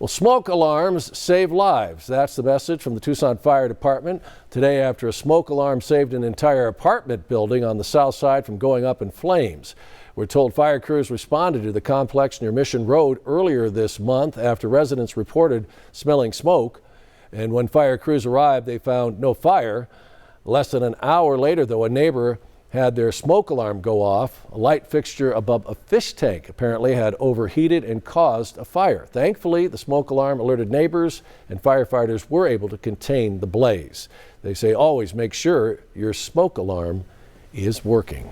Well, smoke alarms save lives. That's the message from the Tucson Fire Department today after a smoke alarm saved an entire apartment building on the south side from going up in flames. We're told fire crews responded to the complex near Mission Road earlier this month after residents reported smelling smoke. And when fire crews arrived, they found no fire. Less than an hour later, though, a neighbor had their smoke alarm go off. A light fixture above a fish tank apparently had overheated and caused a fire. Thankfully, the smoke alarm alerted neighbors and firefighters were able to contain the blaze. They say always make sure your smoke alarm is working.